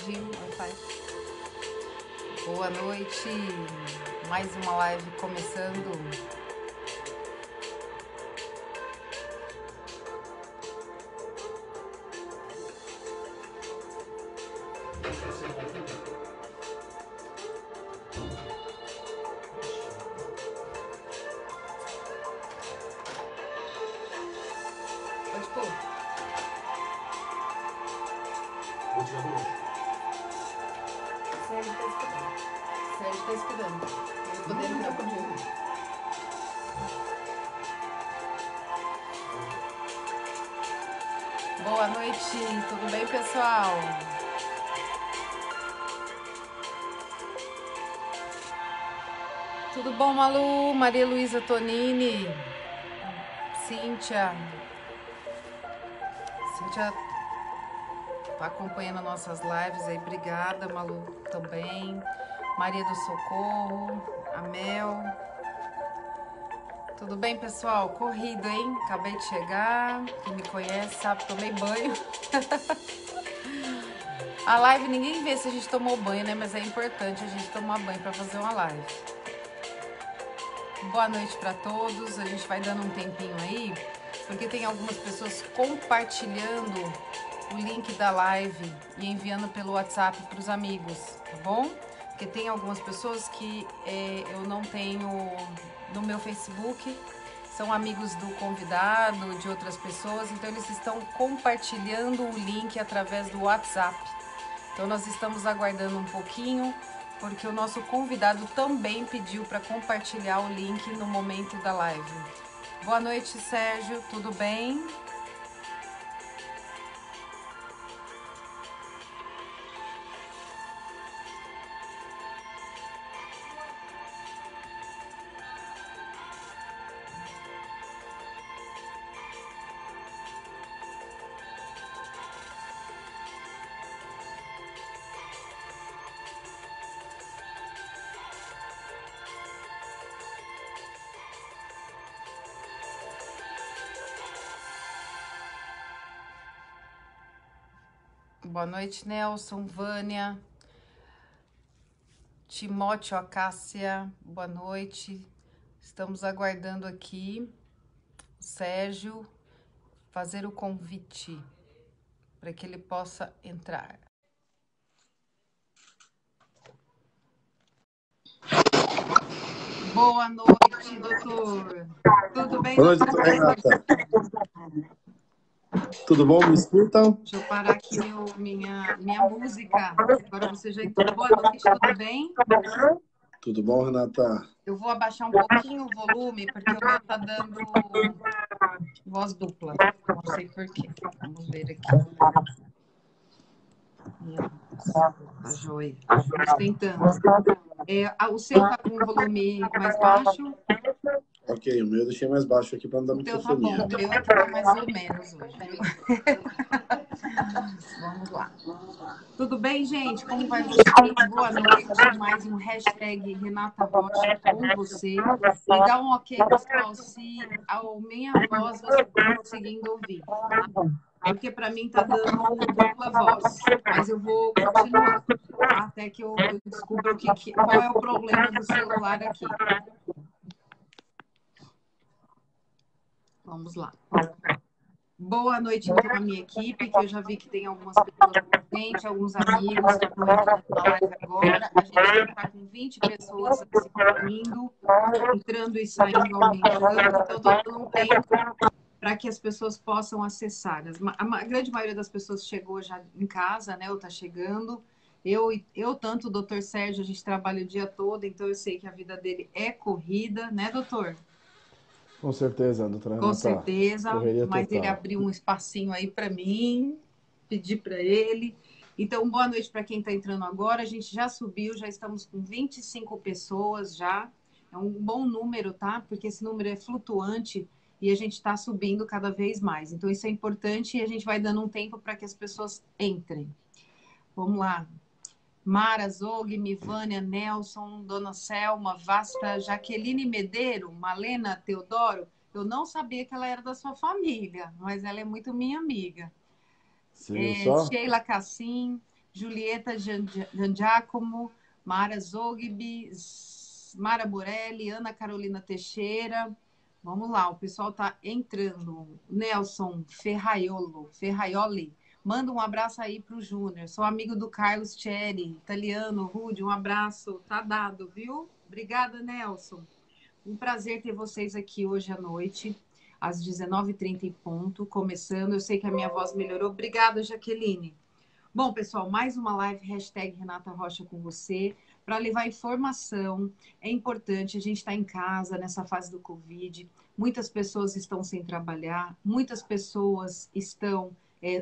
Gil, Wi-Fi. Boa noite, mais uma live começando. Pode pôr. Sérgio tá esperando. Ele poderia não poder. Boa noite, tudo bem, pessoal? Tudo bom, Malu? Maria Luísa Tonini, Cíntia tá acompanhando nossas lives aí, obrigada, Malu, também. Maria do Socorro, a Mel. Tudo bem, pessoal? Corrido, hein? Acabei de chegar. Quem me conhece sabe, tomei banho. A live ninguém vê se a gente tomou banho, né? Mas é importante a gente tomar banho para fazer uma live. Boa noite para todos. A gente vai dando um tempinho aí, porque tem algumas pessoas compartilhando o link da live e enviando pelo WhatsApp para os amigos, tá bom? Porque tem algumas pessoas que eu não tenho no meu Facebook, são amigos do convidado, de outras pessoas, então eles estão compartilhando o link através do WhatsApp. Então nós estamos aguardando um pouquinho, porque o nosso convidado também pediu para compartilhar o link no momento da live. Boa noite, Sérgio, tudo bem? Boa noite, Nelson, Vânia, Timóteo, Acácia, boa noite. Estamos aguardando aqui o Sérgio fazer o convite para que ele possa entrar. Boa noite, doutor. Tudo bem, Boa noite, doutor? Renata. Tudo bom? Me escutam? Deixa eu parar aqui minha música. Agora você já entrou. Boa noite, tudo bem? Tudo bom, Renata? Eu vou abaixar um pouquinho o volume, porque o meu tá dando voz dupla. Não sei por quê. Vamos ver aqui. Tá joia. Vamos tentando. O seu tá com o volume mais baixo? Ok, o meu eu deixei mais baixo aqui para não dar muita Tá bom, o meu é que tá mais ou menos hoje, viu? Vamos lá. Tudo bem, gente? Como vai vocês? Boa noite. Mais um hashtag Renata Rocha com você. E dá um ok, pessoal, se a minha voz você está conseguindo ouvir. Tá? Porque para mim tá dando dupla voz. Mas eu vou continuar, tá? Até que eu descubra qual é o problema do celular aqui. Vamos lá. Boa noite, então, à minha equipe, que eu já vi que tem algumas pessoas presentes, alguns amigos que estão entrando na live agora. A gente já está com 20 pessoas assistindo, entrando e saindo, aumentando. Então, estou dando um tempo para que as pessoas possam acessar. A grande maioria das pessoas chegou já em casa, né? Ou está chegando. Eu, tanto o doutor Sérgio, a gente trabalha o dia todo, então eu sei que a vida dele é corrida, né, doutor? Com certeza, doutora Renata. Com certeza, mas total. ele abriu um espacinho aí para mim, pedi para ele. Então, boa noite para quem está entrando agora. A gente já subiu, já estamos com 25 pessoas já. É um bom número, tá? Porque esse número é flutuante e a gente está subindo cada vez mais. Então, isso é importante e a gente vai dando um tempo para que as pessoas entrem. Vamos lá. Mara, Zog, Mivânia, Nelson, Dona Selma, Vasta, Jaqueline Medeiro, Malena, Teodoro. Eu não sabia que ela era da sua família, mas ela é muito minha amiga. Você viu só? Sheila Cassim, Julieta Giacomo, Mara Zogby, Mara Borelli, Ana Carolina Teixeira. Vamos lá, o pessoal está entrando. Nelson Ferraioli. Manda um abraço aí para o Júnior. Sou amigo do Carlos Cherry, italiano. Rude, um abraço. Tá dado, viu? Obrigada, Nelson. Um prazer ter vocês aqui hoje à noite, às 19h30 em ponto, começando. Eu sei que a minha voz melhorou. Obrigada, Jaqueline. Bom, pessoal, mais uma live, hashtag Renata Rocha com você, para levar informação. É importante, a gente está em casa nessa fase do Covid, muitas pessoas estão sem trabalhar, muitas pessoas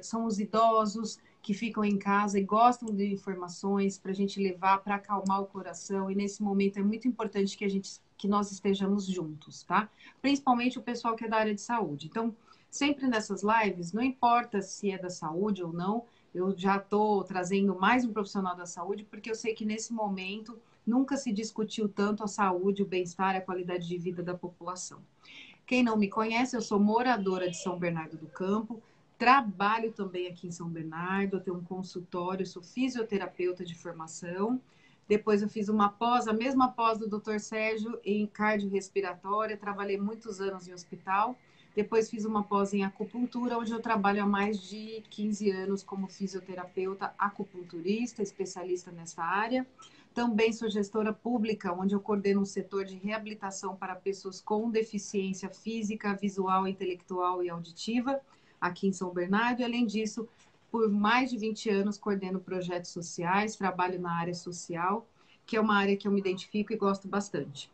são os idosos que ficam em casa e gostam de informações para a gente levar, para acalmar o coração, e nesse momento é muito importante que nós estejamos juntos, tá? Principalmente o pessoal que é da área de saúde. Então, sempre nessas lives, não importa se é da saúde ou não, eu já estou trazendo mais um profissional da saúde, porque eu sei que nesse momento nunca se discutiu tanto a saúde, o bem-estar e a qualidade de vida da população. Quem não me conhece, eu sou moradora de São Bernardo do Campo, trabalho também aqui em São Bernardo, eu tenho um consultório, sou fisioterapeuta de formação. Depois eu fiz uma pós, a mesma pós do Dr. Sérgio, em cardiorrespiratória, trabalhei muitos anos em hospital. Depois fiz uma pós em acupuntura, onde eu trabalho há mais de 15 anos como fisioterapeuta acupunturista, especialista nessa área. Também sou gestora pública, onde eu coordeno um setor de reabilitação para pessoas com deficiência física, visual, intelectual e auditiva, aqui em São Bernardo. E, além disso, por mais de 20 anos, coordeno projetos sociais, trabalho na área social, que é uma área que eu me identifico e gosto bastante.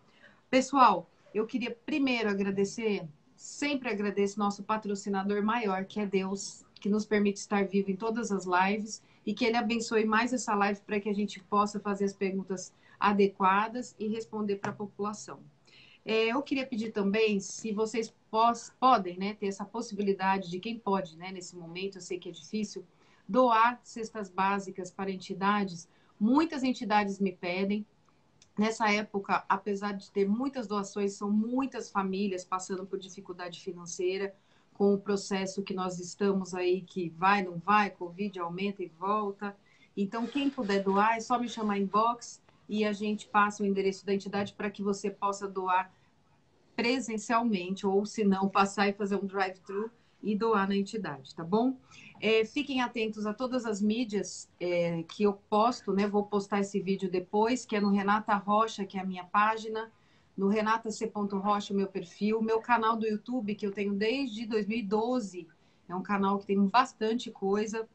Pessoal, eu queria primeiro agradecer, sempre agradeço nosso patrocinador maior, que é Deus, que nos permite estar vivo em todas as lives, e que Ele abençoe mais essa live para que a gente possa fazer as perguntas adequadas e responder para a população. Eu queria pedir também, se vocês podem, né, ter essa possibilidade de quem pode, né, nesse momento, eu sei que é difícil, doar cestas básicas para entidades. Muitas entidades me pedem. Nessa época, apesar de ter muitas doações, são muitas famílias passando por dificuldade financeira, com o processo que nós estamos aí, que vai, não vai, Covid aumenta e volta. Então, quem puder doar, é só me chamar inbox e a gente passa o endereço da entidade para que você possa doar presencialmente, ou se não, passar e fazer um drive-thru e doar na entidade, tá bom? Fiquem atentos a todas as mídias que eu posto, né? Vou postar esse vídeo depois, que é no Renata Rocha, que é a minha página, no Renata C. Rocha, o meu perfil, meu canal do YouTube, que eu tenho desde 2012, é um canal que tem bastante coisa,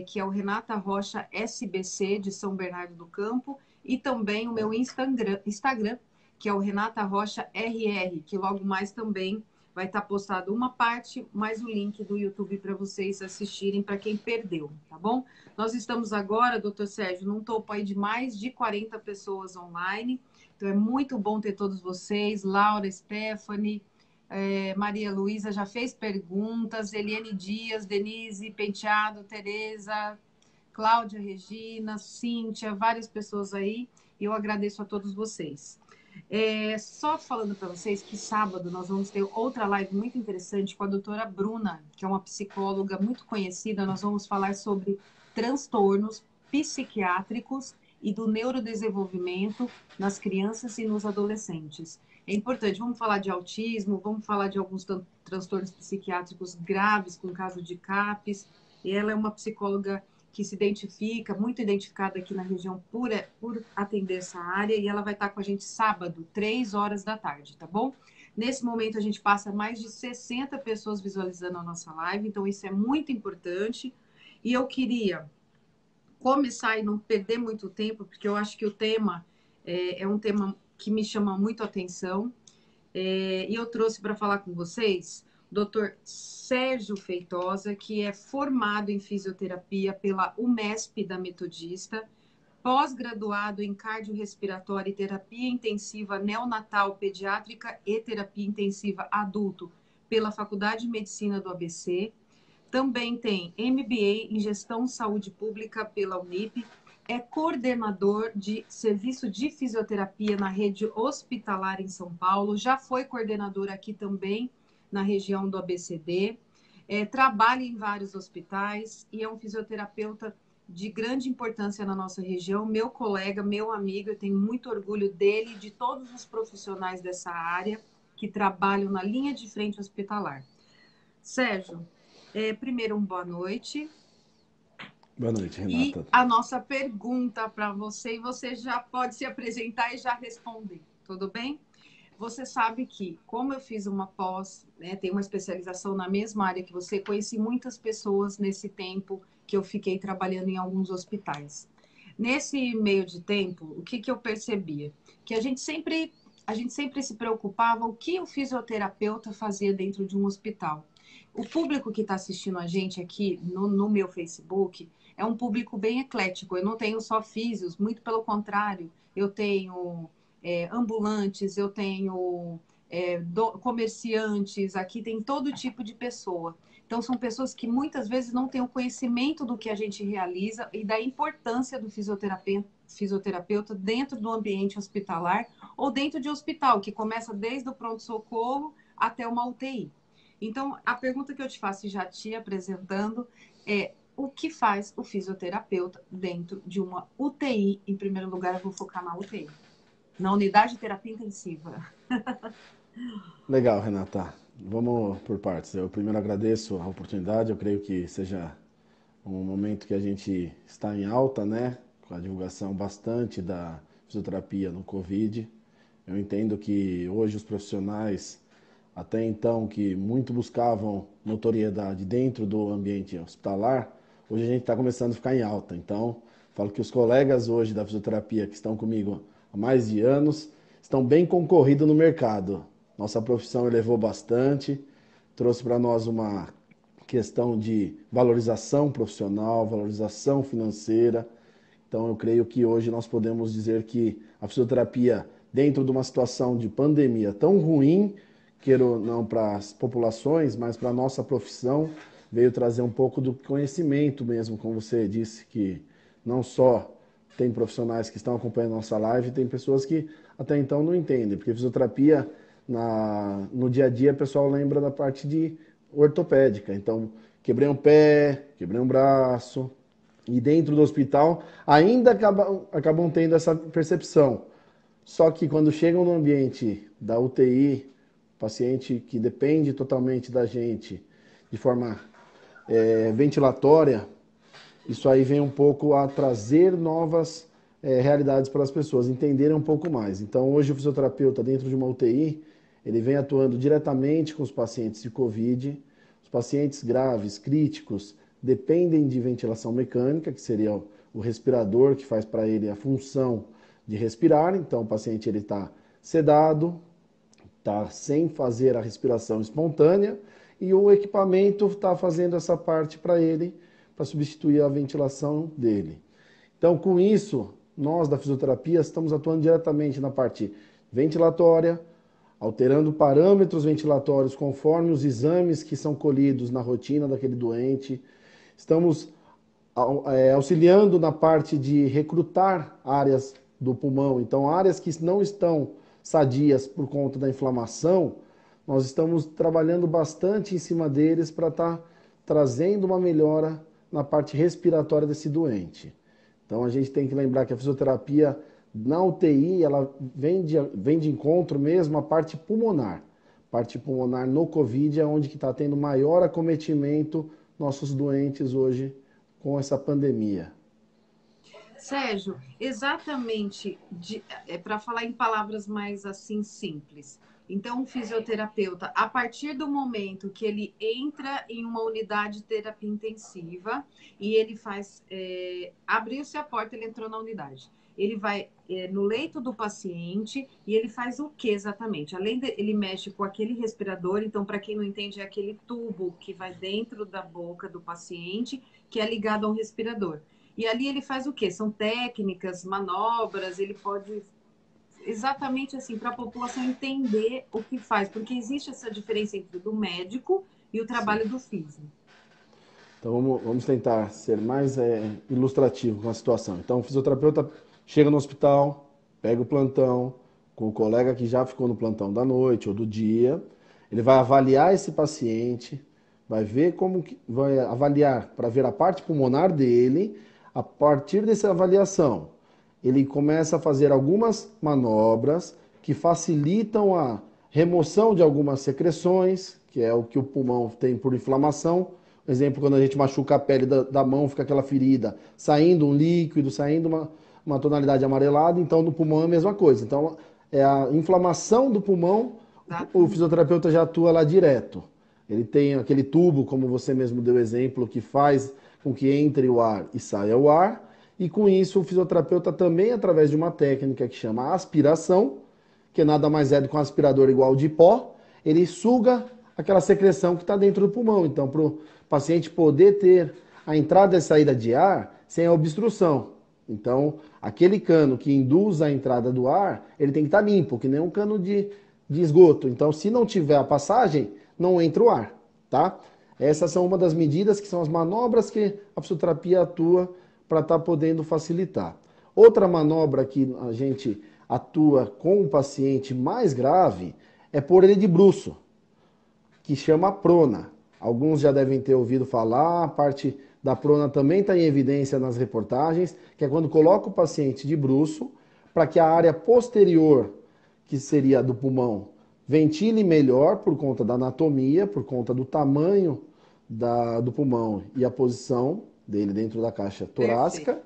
que é o Renata Rocha SBC, de São Bernardo do Campo, e também o meu Instagram, que é o Renata Rocha RR, que logo mais também vai estar postado uma parte, mais o link do YouTube para vocês assistirem, para quem perdeu, tá bom? Nós estamos agora, doutor Sérgio, num topo aí de mais de 40 pessoas online, então é muito bom ter todos vocês, Laura, Stephanie, Maria Luísa já fez perguntas, Eliane Dias, Denise Penteado, Tereza, Cláudia Regina, Cíntia, várias pessoas aí, e eu agradeço a todos vocês. Só falando para vocês que sábado nós vamos ter outra live muito interessante com a doutora Bruna, que é uma psicóloga muito conhecida. Nós vamos falar sobre transtornos psiquiátricos e do neurodesenvolvimento nas crianças e nos adolescentes. É importante, vamos falar de autismo, vamos falar de alguns transtornos psiquiátricos graves, com caso de CAPS. E ela é uma psicóloga que se identifica, muito identificada aqui na região por atender essa área, e ela vai estar com a gente sábado, 3 horas da tarde, tá bom? Nesse momento, a gente passa mais de 60 pessoas visualizando a nossa live, então isso é muito importante. E eu queria começar e não perder muito tempo, porque eu acho que o tema é um tema que me chama muito a atenção, e eu trouxe para falar com vocês Dr. Sérgio Feitosa, que é formado em fisioterapia pela UMESP da Metodista, pós-graduado em cardiorrespiratória e terapia intensiva neonatal pediátrica e terapia intensiva adulto pela Faculdade de Medicina do ABC. Também tem MBA em Gestão Saúde Pública pela Unip, é coordenador de serviço de fisioterapia na rede hospitalar em São Paulo, já foi coordenador aqui também na região do ABCD, trabalha em vários hospitais e é um fisioterapeuta de grande importância na nossa região, meu colega, meu amigo, eu tenho muito orgulho dele e de todos os profissionais dessa área que trabalham na linha de frente hospitalar. Sérgio, primeiro, boa noite. Boa noite, E Renata. a nossa pergunta para você, e você já pode se apresentar e já responder, tudo bem? Você sabe que, como eu fiz uma pós, né, tenho uma especialização na mesma área que você, conheci muitas pessoas nesse tempo que eu fiquei trabalhando em alguns hospitais. Nesse meio de tempo, o que, que eu percebia? Que a gente sempre se preocupava o que o fisioterapeuta fazia dentro de um hospital. O público que está assistindo a gente aqui no meu Facebook é um público bem eclético. Eu não tenho só físios, muito pelo contrário. Eu tenho ambulantes, eu tenho comerciantes, aqui tem todo tipo de pessoa. Então, são pessoas que muitas vezes não têm o conhecimento do que a gente realiza e da importância do fisioterapeuta dentro do ambiente hospitalar ou dentro de hospital, que começa desde o pronto-socorro até uma UTI. Então, a pergunta que eu te faço, já te apresentando, é o que faz o fisioterapeuta dentro de uma UTI? Em primeiro lugar, eu vou focar na UTI, na unidade de terapia intensiva. Legal, Renata. Vamos por partes. Eu primeiro agradeço a oportunidade. Eu creio que seja um momento que a gente está em alta, né? Com a divulgação bastante da fisioterapia no Covid. Eu entendo que hoje os profissionais, até então, que muito buscavam notoriedade dentro do ambiente hospitalar, hoje a gente está começando a ficar em alta. Então, falo que os colegas hoje da fisioterapia que estão comigo há mais de anos estão bem concorridos no mercado. Nossa profissão elevou bastante, trouxe para nós uma questão de valorização profissional, valorização financeira. Então, eu creio que hoje nós podemos dizer que a fisioterapia, dentro de uma situação de pandemia tão ruim, queira ou não para as populações, mas para a nossa profissão, veio trazer um pouco do conhecimento mesmo, como você disse, que não só tem profissionais que estão acompanhando a nossa live, tem pessoas que até então não entendem, porque fisioterapia, no dia a dia, o pessoal lembra da parte de ortopédica. Então, quebrei um pé, quebrei um braço, e dentro do hospital ainda acabam tendo essa percepção. Só que quando chegam no ambiente da UTI, paciente que depende totalmente da gente de forma ventilatória, isso aí vem um pouco a trazer novas realidades para as pessoas, entenderem um pouco mais. Então, hoje o fisioterapeuta dentro de uma UTI, ele vem atuando diretamente com os pacientes de Covid. Os pacientes graves, críticos, dependem de ventilação mecânica, que seria o respirador que faz para ele a função de respirar. Então, o paciente ele está sedado, está sem fazer a respiração espontânea e o equipamento está fazendo essa parte para ele, para substituir a ventilação dele. Então, com isso, nós da fisioterapia estamos atuando diretamente na parte ventilatória, alterando parâmetros ventilatórios conforme os exames que são colhidos na rotina daquele doente. Estamos auxiliando na parte de recrutar áreas do pulmão. Então, áreas que não estão sadias por conta da inflamação, nós estamos trabalhando bastante em cima deles para estar trazendo uma melhora na parte respiratória desse doente. Então, a gente tem que lembrar que a fisioterapia na UTI, ela vem de encontro mesmo à parte pulmonar. Parte pulmonar no Covid é onde que está tendo maior acometimento nossos doentes hoje com essa pandemia. Sérgio, exatamente, para falar em palavras mais assim simples. Então, um fisioterapeuta, a partir do momento que ele entra em uma unidade de terapia intensiva e ele faz, abriu-se a porta, ele entrou na unidade. Ele vai no leito do paciente e ele faz o que exatamente? Além de ele mexe com aquele respirador, então, para quem não entende, é aquele tubo que vai dentro da boca do paciente, que é ligado a um respirador. E ali ele faz o quê? São técnicas, manobras, ele pode exatamente assim, para a população entender o que faz, porque existe essa diferença entre o do médico e o Sim. trabalho do físico. Então vamos tentar ser mais ilustrativo com a situação. Então o fisioterapeuta chega no hospital, pega o plantão, com o colega que já ficou no plantão da noite ou do dia, ele vai avaliar esse paciente, vai ver vai avaliar para ver a parte pulmonar dele. A partir dessa avaliação, ele começa a fazer algumas manobras que facilitam a remoção de algumas secreções, que é o que o pulmão tem por inflamação. Por exemplo, quando a gente machuca a pele da mão, fica aquela ferida, saindo um líquido, saindo uma tonalidade amarelada, então no pulmão é a mesma coisa. Então, é a inflamação do pulmão, o fisioterapeuta já atua lá direto. Ele tem aquele tubo, como você mesmo deu exemplo, que faz com que entre o ar e saia o ar, e com isso o fisioterapeuta também, através de uma técnica que chama aspiração, que nada mais é do que um aspirador igual de pó, ele suga aquela secreção que está dentro do pulmão. Então, para o paciente poder ter a entrada e saída de ar sem a obstrução. Então, aquele cano que induz a entrada do ar, ele tem que estar limpo, que nem um cano de esgoto. Então, se não tiver a passagem, não entra o ar, tá? Essas são uma das medidas que são as manobras que a fisioterapia atua para estar podendo facilitar. Outra manobra que a gente atua com o paciente mais grave é pôr ele de bruço, que chama prona. Alguns já devem ter ouvido falar, a parte da prona também está em evidência nas reportagens, que é quando coloca o paciente de bruço para que a área posterior, que seria do pulmão, ventile melhor por conta da anatomia, por conta do tamanho do pulmão e a posição dele dentro da caixa torácica.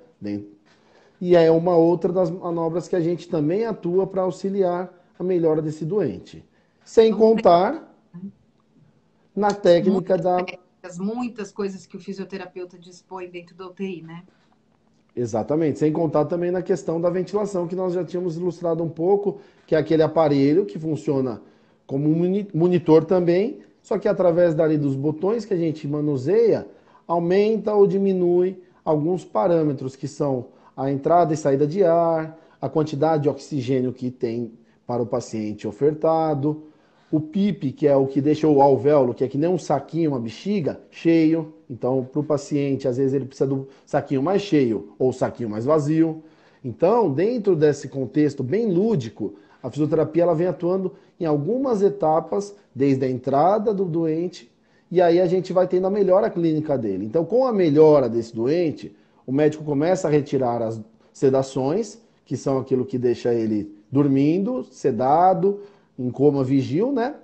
E é uma outra das manobras que a gente também atua para auxiliar a melhora desse doente. Sem contar na técnica muitas coisas que o fisioterapeuta dispõe dentro da UTI, né? Exatamente, sem contar também na questão da ventilação, que nós já tínhamos ilustrado um pouco, que é aquele aparelho que funciona como um monitor também, só que através dali dos botões que a gente manuseia, aumenta ou diminui alguns parâmetros, que são a entrada e saída de ar, a quantidade de oxigênio que tem para o paciente ofertado, o PIP, que é o que deixa o alvéolo, que é que nem um saquinho, uma bexiga, cheio. Então, para o paciente, às vezes ele precisa do saquinho mais cheio ou saquinho mais vazio. Então, dentro desse contexto bem lúdico, a fisioterapia ela vem atuando em algumas etapas, desde a entrada do doente, e aí a gente vai tendo a melhora clínica dele. Então, com a melhora desse doente, o médico começa a retirar as sedações, que são aquilo que deixa ele dormindo, sedado, em coma vigil, né?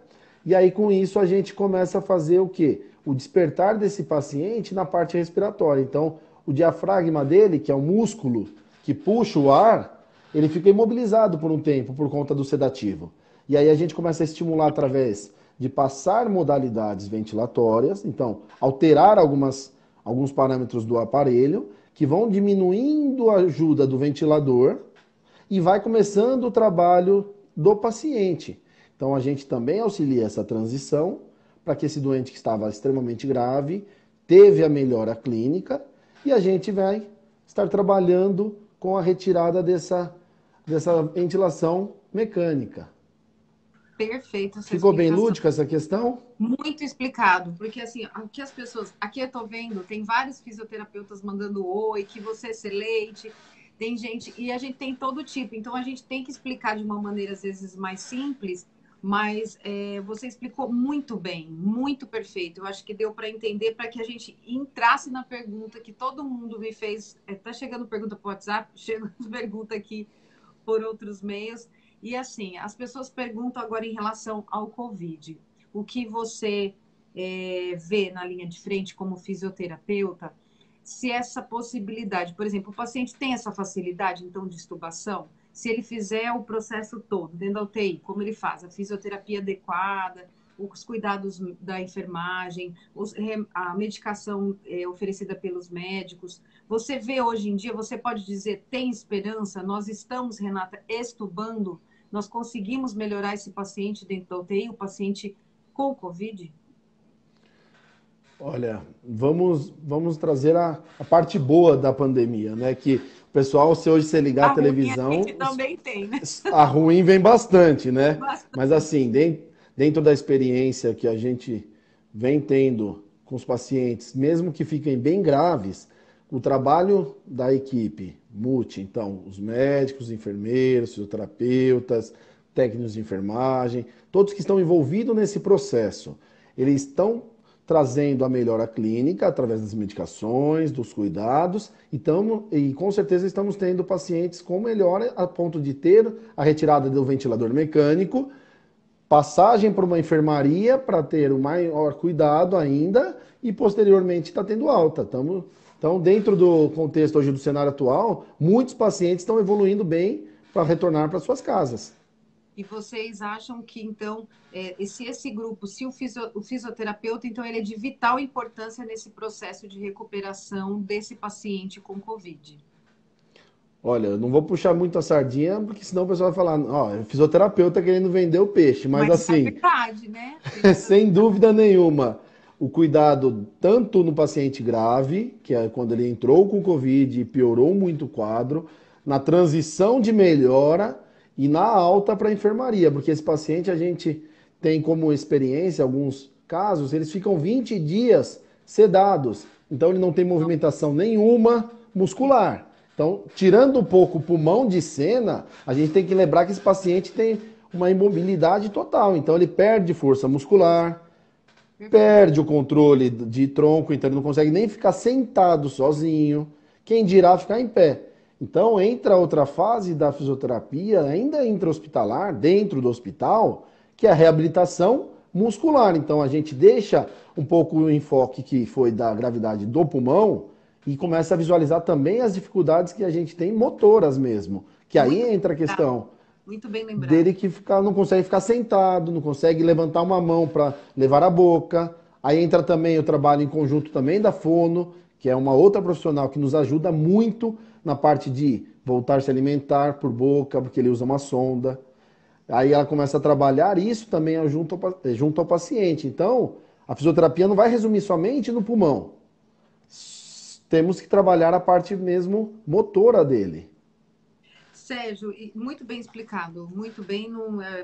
E aí com isso a gente começa a fazer o quê? O despertar desse paciente na parte respiratória. Então, o diafragma dele, que é o músculo que puxa o ar, ele fica imobilizado por um tempo por conta do sedativo. E aí a gente começa a estimular através de passar modalidades ventilatórias, então alterar alguns parâmetros do aparelho, que vão diminuindo a ajuda do ventilador e vai começando o trabalho do paciente. Então a gente também auxilia essa transição para que esse doente que estava extremamente grave teve a melhora clínica e a gente vai estar trabalhando com a retirada dessa ventilação mecânica. Perfeito. Ficou bem lúdica essa questão? Muito explicado, porque assim, aqui as pessoas, aqui eu tô vendo, tem vários fisioterapeutas mandando oi, que você é excelente, tem gente, e a gente tem todo tipo, então a gente tem que explicar de uma maneira às vezes mais simples, mas você explicou muito bem, muito perfeito. Eu acho que deu para entender, para que a gente entrasse na pergunta que todo mundo me fez. Tá chegando pergunta por WhatsApp, chegando pergunta aqui por outros meios. E assim, as pessoas perguntam agora em relação ao Covid. O que você vê na linha de frente como fisioterapeuta, se essa possibilidade, por exemplo, o paciente tem essa facilidade, então, de extubação, se ele fizer o processo todo dentro da UTI, como ele faz, a fisioterapia adequada, os cuidados da enfermagem, a medicação oferecida pelos médicos, você vê hoje em dia, você pode dizer, tem esperança? Nós estamos, Renata, extubando, nós conseguimos melhorar esse paciente dentro da UTI, o paciente com Covid? Olha, vamos trazer a parte boa da pandemia, né? Que o pessoal, se hoje você ligar a televisão, a gente também tem, né? A ruim vem bastante, né? Bastante. Mas assim, dentro da experiência que a gente vem tendo com os pacientes, mesmo que fiquem bem graves, o trabalho da equipe multi, então, os médicos, enfermeiros, fisioterapeutas, técnicos de enfermagem, todos que estão envolvidos nesse processo, eles estão trazendo a melhora clínica através das medicações, dos cuidados, e com certeza estamos tendo pacientes com melhora a ponto de ter a retirada do ventilador mecânico, passagem para uma enfermaria para ter o maior cuidado ainda e posteriormente está tendo alta. Então, dentro do contexto hoje do cenário atual, muitos pacientes estão evoluindo bem para retornar para suas casas. E vocês acham que, então, se esse grupo, se o fisioterapeuta, então, ele é de vital importância nesse processo de recuperação desse paciente com Covid? Olha, eu não vou puxar muito a sardinha, porque senão o pessoal vai falar, ó, é fisioterapeuta querendo vender o peixe, mas É assim, verdade, né? sem dúvida nenhuma, o cuidado tanto no paciente grave, que é quando ele entrou com Covid e piorou muito o quadro, na transição de melhora e na alta para a enfermaria, porque esse paciente a gente tem como experiência, alguns casos, eles ficam 20 dias sedados, então ele não tem movimentação nenhuma muscular. Então, tirando um pouco o pulmão de cena, a gente tem que lembrar que esse paciente tem uma imobilidade total, então ele perde força muscular, perde o controle de tronco, então ele não consegue nem ficar sentado sozinho, quem dirá ficar em pé. Então entra outra fase da fisioterapia, ainda intra-hospitalar, dentro do hospital, que é a reabilitação muscular. Então a gente deixa um pouco o enfoque que foi da gravidade do pulmão e começa a visualizar também as dificuldades que a gente tem motoras mesmo, que aí entra a questão muito bem lembrado dele que não consegue ficar sentado, não consegue levantar uma mão para levar a boca. Aí entra também o trabalho em conjunto também da fono, que é uma outra profissional que nos ajuda muito na parte de voltar a se alimentar por boca, porque ele usa uma sonda. Aí ela começa a trabalhar isso também junto ao paciente. Então, a fisioterapia não vai resumir somente no pulmão. Temos que trabalhar a parte mesmo motora dele. Sérgio, muito bem explicado, muito bem.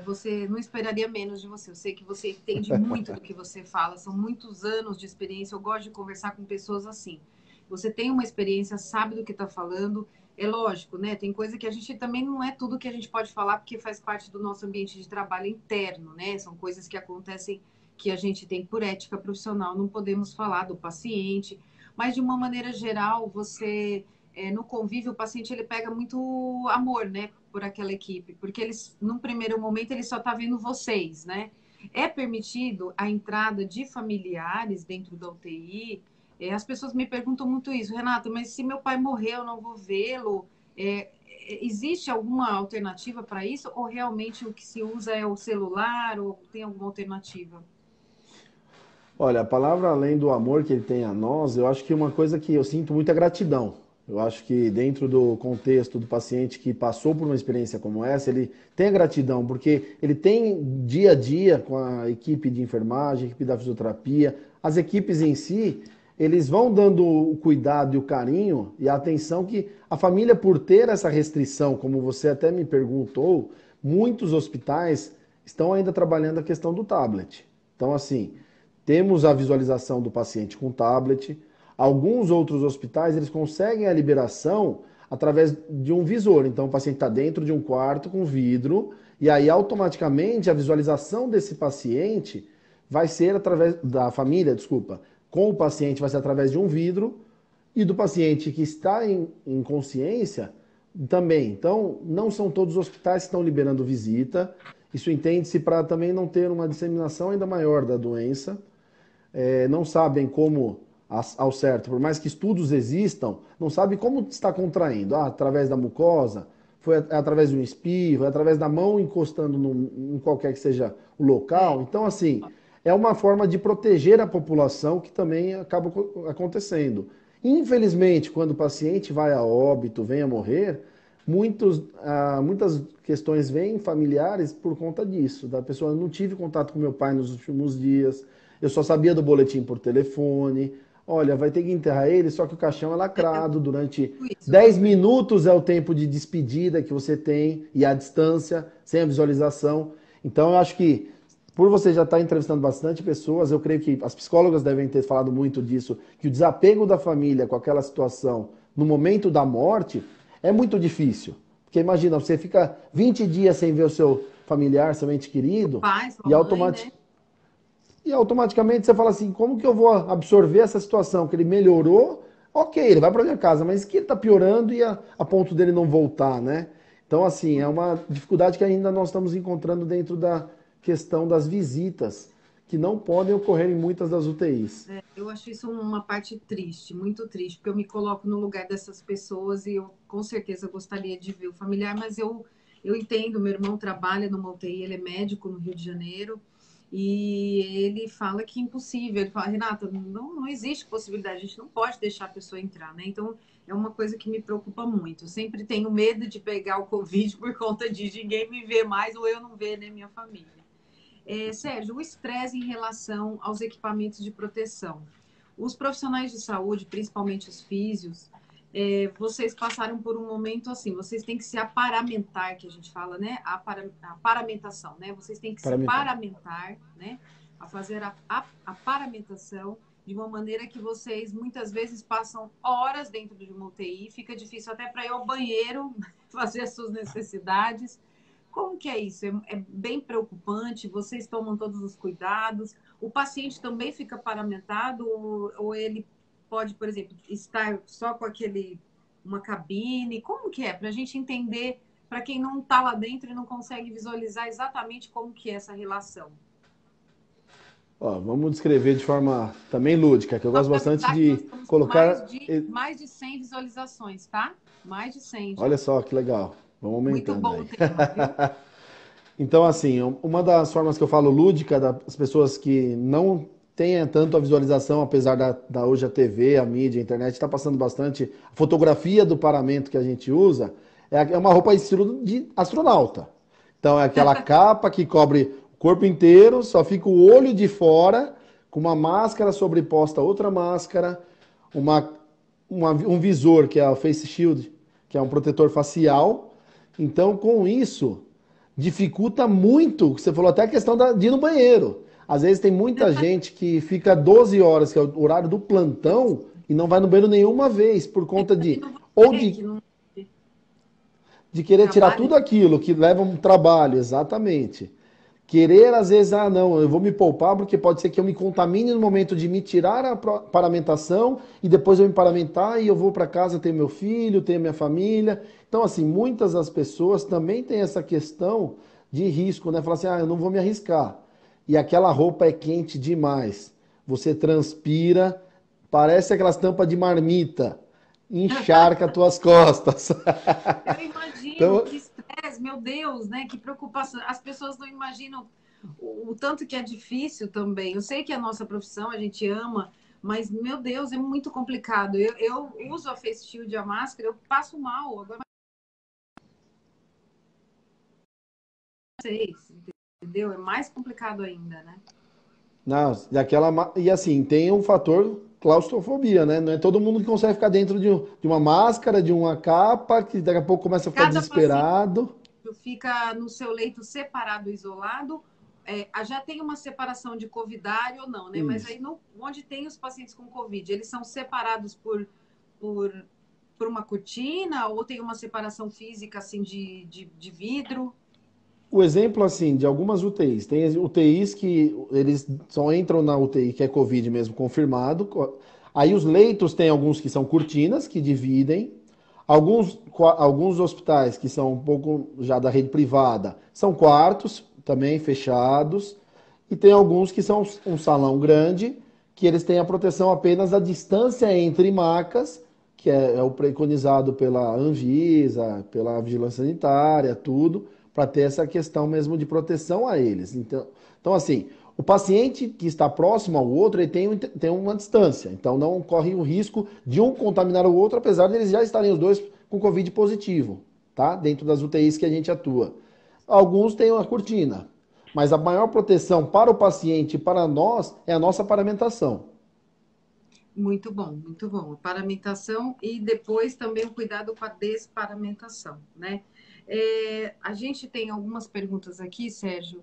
Você não esperaria menos de você. Eu sei que você entende muito do que você fala, são muitos anos de experiência. Eu gosto de conversar com pessoas assim. Você tem uma experiência, sabe do que está falando. É lógico, né? Tem coisa que a gente também não é tudo que a gente pode falar, porque faz parte do nosso ambiente de trabalho interno, né? São coisas que acontecem que a gente tem por ética profissional, não podemos falar do paciente, mas de uma maneira geral, você no convívio, o paciente ele pega muito amor, né, por aquela equipe, porque eles, num primeiro momento, ele só está vendo vocês, né? É permitido a entrada de familiares dentro da UTI? As pessoas me perguntam muito isso, Renata, mas se meu pai morrer, eu não vou vê-lo? Existe alguma alternativa para isso? Ou realmente o que se usa é o celular? Ou tem alguma alternativa? Olha, a palavra além do amor que ele tem a nós, eu acho que uma coisa que eu sinto muita gratidão. Eu acho que dentro do contexto do paciente que passou por uma experiência como essa, ele tem a gratidão, porque ele tem dia a dia com a equipe de enfermagem, a equipe da fisioterapia, as equipes em si, eles vão dando o cuidado e o carinho e a atenção que a família, por ter essa restrição, como você até me perguntou, muitos hospitais estão ainda trabalhando a questão do tablet. Então, assim, temos a visualização do paciente com tablet. Alguns outros hospitais, eles conseguem a liberação através de um visor. Então, o paciente está dentro de um quarto com vidro e aí, automaticamente, a visualização desse paciente vai ser através da família, desculpa, com o paciente vai ser através de um vidro e do paciente que está em consciência também. Então, não são todos os hospitais que estão liberando visita. Isso entende-se para também não ter uma disseminação ainda maior da doença. Não sabem como, ao certo, por mais que estudos existam, não sabem como está contraindo. Através da mucosa, foi através de um espirro, é através da mão encostando em qualquer que seja o local. Então, assim, é uma forma de proteger a população que também acaba acontecendo. Infelizmente, quando o paciente vai a óbito, vem a morrer, muitas questões vêm familiares por conta disso. Da pessoa, eu não tive contato com meu pai nos últimos dias, eu só sabia do boletim por telefone. Olha, vai ter que enterrar ele, só que o caixão é lacrado. Durante 10 minutos é o tempo de despedida que você tem e a distância, sem a visualização. Então, eu acho que por você já estar entrevistando bastante pessoas, eu creio que as psicólogas devem ter falado muito disso, que o desapego da família com aquela situação no momento da morte é muito difícil. Porque imagina, você fica 20 dias sem ver o seu familiar, seu ente querido, Pai, sua e, mãe, né? e automaticamente você fala assim, como que eu vou absorver essa situação? Que ele melhorou, ok, ele vai para minha casa, mas que ele está piorando e a ponto dele não voltar, né? Então, assim, é uma dificuldade que ainda nós estamos encontrando dentro da questão das visitas, que não podem ocorrer em muitas das UTIs. Eu acho isso uma parte triste, muito triste, porque eu me coloco no lugar dessas pessoas e eu com certeza gostaria de ver o familiar, mas eu entendo, meu irmão trabalha numa UTI, ele é médico no Rio de Janeiro, e ele fala que é impossível. Ele fala, Renata, não existe possibilidade, a gente não pode deixar a pessoa entrar, né? Então, é uma coisa que me preocupa muito. Eu sempre tenho medo de pegar o Covid por conta de ninguém me ver mais ou eu não ver, né, minha família. Sérgio, o estresse em relação aos equipamentos de proteção. Os profissionais de saúde, principalmente os físios, vocês passaram por um momento assim, vocês têm que se aparamentar, que a gente fala, né? A paramentação, né? Vocês têm que se Paramentar. paramentar, né? A fazer a paramentação de uma maneira que vocês muitas vezes passam horas dentro de uma UTI, fica difícil até para ir ao banheiro fazer as suas necessidades. Como que é isso? É bem preocupante? Vocês tomam todos os cuidados? O paciente também fica paramentado ou ele pode, por exemplo, estar só com uma cabine? Como que é? Para a gente entender, para quem não está lá dentro e não consegue visualizar exatamente como que é essa relação. Ó, vamos descrever de forma também lúdica, que eu Só gosto para bastante avisar que nós de estamos com colocar. mais de 100 visualizações, tá? Mais de 100 Olha já. só que legal. Vamos Muito aumentando bom aí. o tema, viu? Então, assim, uma das formas que eu falo lúdica das pessoas que não têm tanto a visualização, apesar da hoje a TV, a mídia, a internet está passando bastante, a fotografia do paramento que a gente usa é uma roupa estilo de astronauta. Então, é aquela capa que cobre o corpo inteiro, só fica o olho de fora, com uma máscara sobreposta a outra máscara, uma, um visor, que é o Face Shield, que é um protetor facial. Então, com isso, dificulta muito. Você falou até a questão de ir no banheiro. Às vezes tem muita gente que fica 12 horas, que é o horário do plantão, e não vai no banheiro nenhuma vez, por conta E de não ou você que de, não de querer tirar trabalha. tudo aquilo que leva um trabalho, exatamente. Querer, às vezes, não, eu vou me poupar porque pode ser que eu me contamine no momento de me tirar a paramentação e depois eu me paramentar e eu vou para casa ter meu filho, ter minha família. Então, assim, muitas das pessoas também têm essa questão de risco, né? Falar assim, eu não vou me arriscar. E aquela roupa é quente demais. Você transpira, parece aquelas tampas de marmita, encharca tuas costas. Eu imagino Então, que estresse, meu Deus, né? Que preocupação. As pessoas não imaginam o tanto que é difícil também. Eu sei que é a nossa profissão, a gente ama, mas, meu Deus, é muito complicado. Eu uso a face shield, a máscara, eu passo mal. Agora, vocês, entendeu? É mais complicado ainda, né? não, e assim, tem um fator claustrofobia, né? Não é todo mundo que consegue ficar dentro de uma máscara, de uma capa, que daqui a pouco começa a ficar Cada paciente desesperado. fica no seu leito separado, isolado. Já tem uma separação de covidário ou não, né? Mas Isso. aí onde tem os pacientes com Covid, eles são separados por, por uma cortina ou tem uma separação física assim de vidro? O exemplo, assim, de algumas UTIs. Tem UTIs que eles só entram na UTI, que é Covid mesmo, confirmado. Aí os leitos tem alguns que são cortinas, que dividem. Alguns hospitais que são um pouco já da rede privada, são quartos também fechados. E tem alguns que são um salão grande, que eles têm a proteção apenas da distância entre macas, que é o preconizado pela Anvisa, pela Vigilância Sanitária, tudo, para ter essa questão mesmo de proteção a eles. Então, assim, o paciente que está próximo ao outro, ele tem uma distância, então não corre o risco de um contaminar o outro, apesar de eles já estarem os dois com Covid positivo, tá? Dentro das UTIs que a gente atua. Alguns têm uma cortina, mas a maior proteção para o paciente e para nós é a nossa paramentação. Muito bom, muito bom. A paramentação e depois também o cuidado com a desparamentação, né? A gente tem algumas perguntas aqui, Sérgio.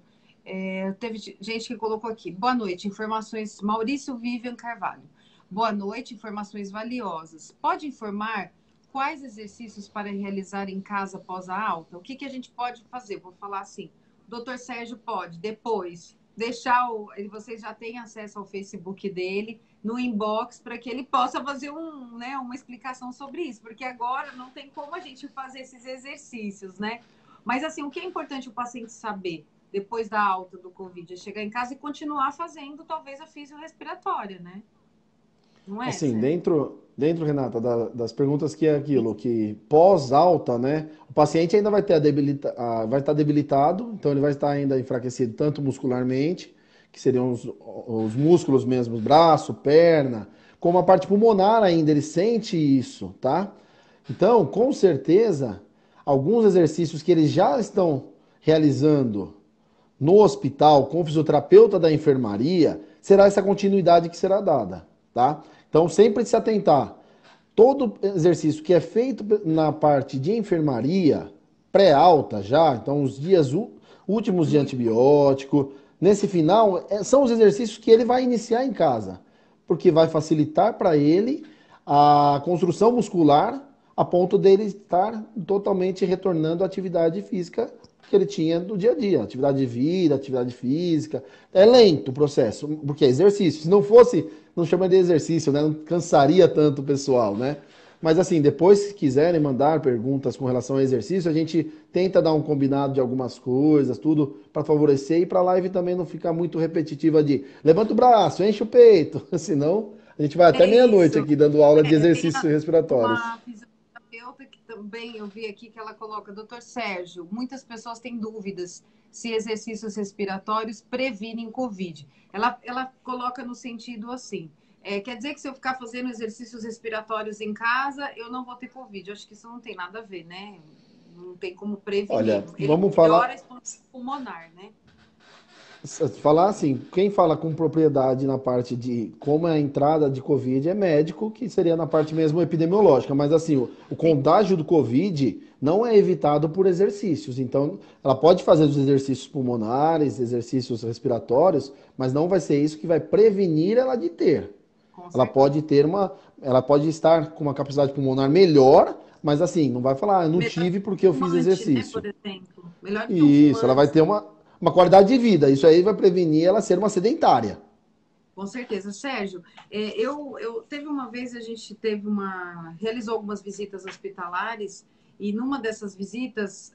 Teve gente que colocou aqui. Boa noite, informações. Maurício Vivian Carvalho. Boa noite, informações valiosas. Pode informar quais exercícios para realizar em casa após a alta? O que, que a gente pode fazer? Vou falar assim. Doutor Sérgio pode, depois, deixar vocês já têm acesso ao Facebook dele, no inbox, para que ele possa fazer uma explicação sobre isso, porque agora não tem como a gente fazer esses exercícios, né? Mas assim, o que é importante o paciente saber depois da alta do Covid é chegar em casa e continuar fazendo talvez a fisiorrespiratória, né? Não é, Assim, Sérgio? dentro, Renata, das perguntas que é aquilo, que pós-alta, né, o paciente ainda vai ter vai estar debilitado, então ele vai estar ainda enfraquecido tanto muscularmente, que seriam os músculos mesmo, braço, perna, como a parte pulmonar ainda, ele sente isso, tá? Então, com certeza, alguns exercícios que eles já estão realizando no hospital com o fisioterapeuta da enfermaria, será essa continuidade que será dada, tá? Então, sempre se atentar. Todo exercício que é feito na parte de enfermaria, pré-alta já, então os dias últimos de Muito bom. antibiótico, nesse final, são os exercícios que ele vai iniciar em casa, porque vai facilitar para ele a construção muscular a ponto dele estar totalmente retornando à atividade física que ele tinha no dia a dia, atividade de vida, atividade física. É lento o processo, porque é exercício. Se não fosse, não chama de exercício, né? Não cansaria tanto o pessoal, né? Mas assim, depois, se quiserem mandar perguntas com relação ao exercício, a gente tenta dar um combinado de algumas coisas, tudo para favorecer e para a live também não ficar muito repetitiva de levanta o braço, enche o peito, senão a gente vai até É meia-noite isso. aqui dando aula de Tem exercícios respiratórios. uma fisioterapeuta que também eu vi aqui que ela coloca, doutor Sérgio, muitas pessoas têm dúvidas se exercícios respiratórios previnem Covid. Ela coloca no sentido assim, quer dizer que se eu ficar fazendo exercícios respiratórios em casa, eu não vou ter Covid. Eu acho que isso não tem nada a ver, né? Não tem como prevenir. Olha, Ele vamos melhora a falar. expansão pulmonar, né? Falar assim, quem fala com propriedade na parte de como é a entrada de Covid é médico, que seria na parte mesmo epidemiológica, mas assim, o contágio do Covid não é evitado por exercícios. Então, ela pode fazer os exercícios pulmonares, exercícios respiratórios, mas não vai ser isso que vai prevenir ela de ter. Com Ela certeza. pode ter ela pode estar com uma capacidade pulmonar melhor, mas assim, não vai falar, não Melhor tive que porque um eu fiz fumante, né, exercício. por exemplo. Melhor que um Isso, ela vai fumante. ter uma qualidade de vida. Isso aí vai prevenir ela ser uma sedentária. Com certeza. Sérgio, teve uma vez, a gente realizou algumas visitas hospitalares, e numa dessas visitas,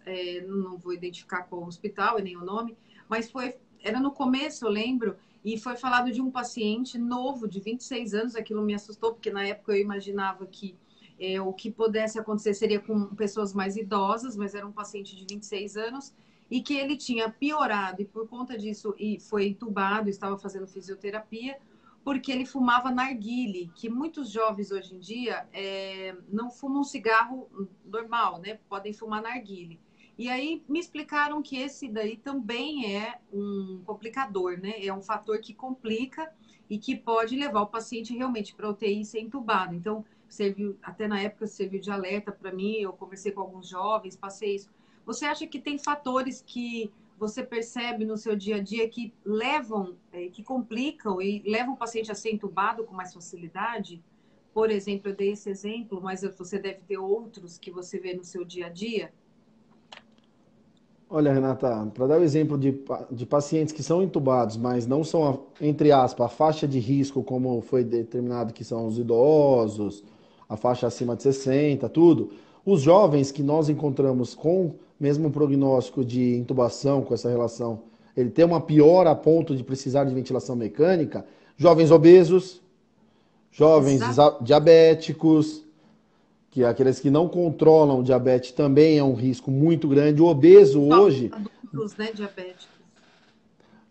não vou identificar qual hospital e nem o nome, mas era no começo, eu lembro, e foi falado de um paciente novo, de 26 anos. Aquilo me assustou, porque na época eu imaginava que o que pudesse acontecer seria com pessoas mais idosas, mas era um paciente de 26 anos, e que ele tinha piorado, e por conta disso e foi entubado, estava fazendo fisioterapia, porque ele fumava narguile, que muitos jovens hoje em dia não fumam cigarro normal, né? Podem fumar narguile. E aí me explicaram que esse daí também é um complicador, né? É um fator que complica e que pode levar o paciente realmente para a UTI e ser entubado. Então, serviu, até na época serviu de alerta para mim, eu conversei com alguns jovens, passei isso. Você acha que tem fatores que você percebe no seu dia a dia que levam, que complicam e levam o paciente a ser entubado com mais facilidade? Por exemplo, eu dei esse exemplo, mas você deve ter outros que você vê no seu dia a dia. Olha, Renata, para dar o exemplo de pacientes que são entubados, mas não são, entre aspas, a faixa de risco, como foi determinado que são os idosos, a faixa acima de 60, tudo. Os jovens que nós encontramos com mesmo prognóstico de intubação, com essa relação, ele tem uma piora a ponto de precisar de ventilação mecânica, jovens obesos, jovens Exato. diabéticos, que é aqueles que não controlam o diabetes também é um risco muito grande. O obeso hoje, Adultos, né, diabéticos.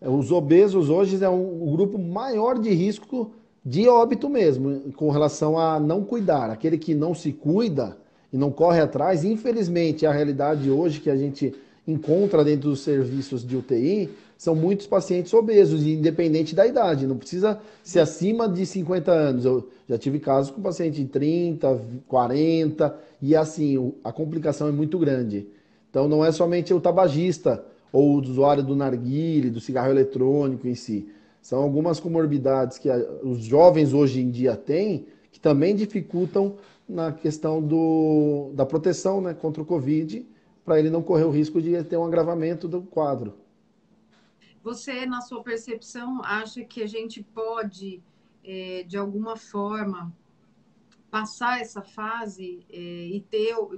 os obesos hoje é o grupo maior de risco de óbito mesmo, com relação a não cuidar. Aquele que não se cuida e não corre atrás, infelizmente, a realidade hoje que a gente encontra dentro dos serviços de UTI são muitos pacientes obesos, independente da idade. Não precisa ser acima de 50 anos. Eu já tive casos com paciente de 30, 40, e assim, a complicação é muito grande. Então não é somente o tabagista ou o usuário do narguile, do cigarro eletrônico em si. São algumas comorbidades que os jovens hoje em dia têm, que também dificultam na questão da proteção, né, contra o Covid, para ele não correr o risco de ter um agravamento do quadro. Você, na sua percepção, acha que a gente pode, de alguma forma, passar essa fase e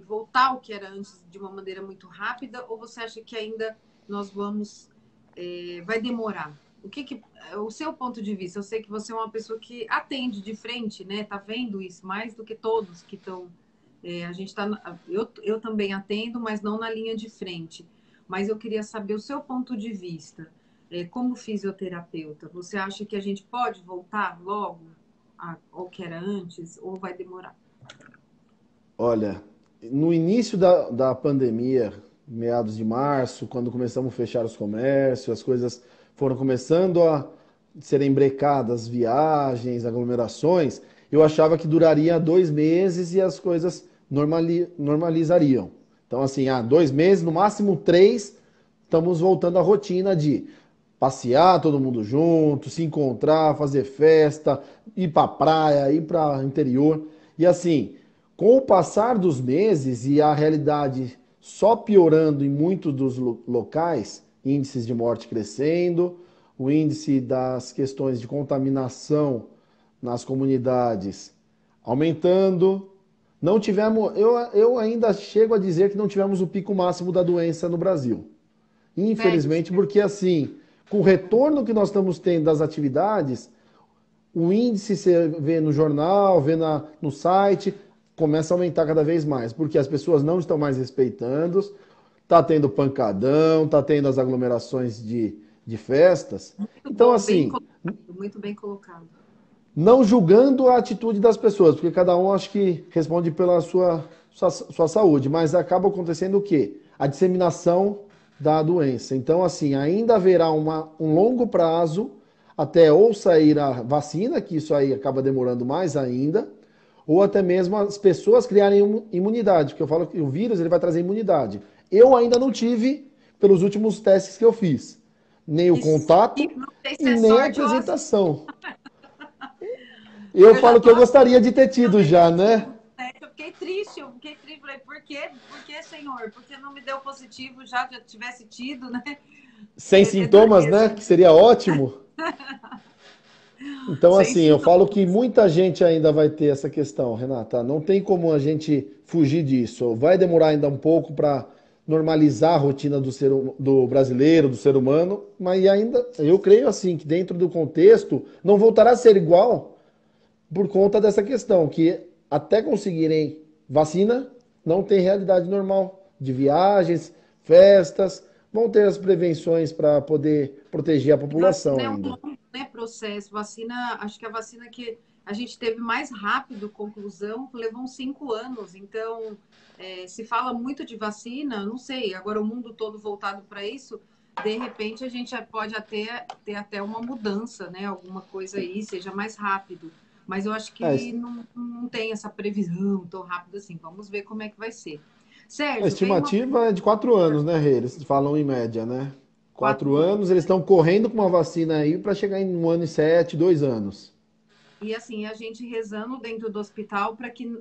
voltar ao que era antes de uma maneira muito rápida, ou você acha que ainda nós vai demorar? O seu ponto de vista? Eu sei que você é uma pessoa que atende de frente, né? Tá vendo isso mais do que todos que estão. A gente tá, eu também atendo, mas não na linha de frente. Mas eu queria saber o seu ponto de vista. Como fisioterapeuta, você acha que a gente pode voltar logo ao que era antes ou vai demorar? Olha, no início da pandemia, meados de março, quando começamos a fechar os comércios, as coisas foram começando a serem brecadas, viagens, aglomerações, eu achava que duraria 2 meses e as coisas normalizariam. Então, assim, 2 meses, no máximo 3, estamos voltando à rotina de passear todo mundo junto, se encontrar, fazer festa, ir para praia, ir para interior. E assim, com o passar dos meses e a realidade só piorando em muitos dos locais, índices de morte crescendo, o índice das questões de contaminação nas comunidades aumentando. Não tivemos, eu ainda chego a dizer que não tivemos o pico máximo da doença no Brasil. Sério? Infelizmente, porque assim, com o retorno que nós estamos tendo das atividades, o índice você vê no jornal, vê no site, começa a aumentar cada vez mais, porque as pessoas não estão mais respeitando, tá tendo pancadão, tá tendo as aglomerações de festas. Muito Então, bom, bem assim, colocado, muito bem colocado. não julgando a atitude das pessoas, porque cada um acho que responde pela sua saúde, mas acaba acontecendo o quê? A disseminação da doença. Então, assim, ainda haverá um longo prazo até ou sair a vacina, que isso aí acaba demorando mais ainda, ou até mesmo as pessoas criarem imunidade, porque eu falo que o vírus ele vai trazer imunidade. Eu ainda não tive, pelos últimos testes que eu fiz, nem o E contato não sei e se é nem a sorte ou azar. apresentação. Eu Eu já falo que tô eu assim gostaria de ter tido já, né? negativo, né? Eu fiquei triste. Falei, por quê? Por que, Senhor? Porque não me deu positivo, já tivesse tido, né? Sem É sintomas, né? dureza. Que seria ótimo. Então, Sem assim, eu falo sintomas. que muita gente ainda vai ter essa questão, Renata. Não tem como a gente fugir disso. Vai demorar ainda um pouco para normalizar a rotina do brasileiro, do ser humano, mas ainda, eu creio assim, que dentro do contexto não voltará a ser igual por conta dessa questão, que até conseguirem vacina, não tem realidade normal de viagens, festas, vão ter as prevenções para poder proteger a E população vacina é um ainda. longo, né, processo. Vacina, acho que a vacina que a gente teve mais rápido conclusão levou uns 5 anos. Então, se fala muito de vacina, não sei, agora o mundo todo voltado para isso, de repente a gente pode até ter até uma mudança, né? Alguma coisa aí, seja mais rápido. Mas eu acho É, que não tem essa previsão tão rápida assim. Vamos ver como é que vai ser. a Sérgio, tem uma estimativa é de 4 anos, né, Rê? Eles falam em média, né? Quatro 4 anos. anos, eles estão correndo com uma vacina aí para chegar em 1 ano e 7, 2 anos. E assim, a gente rezando dentro do hospital para que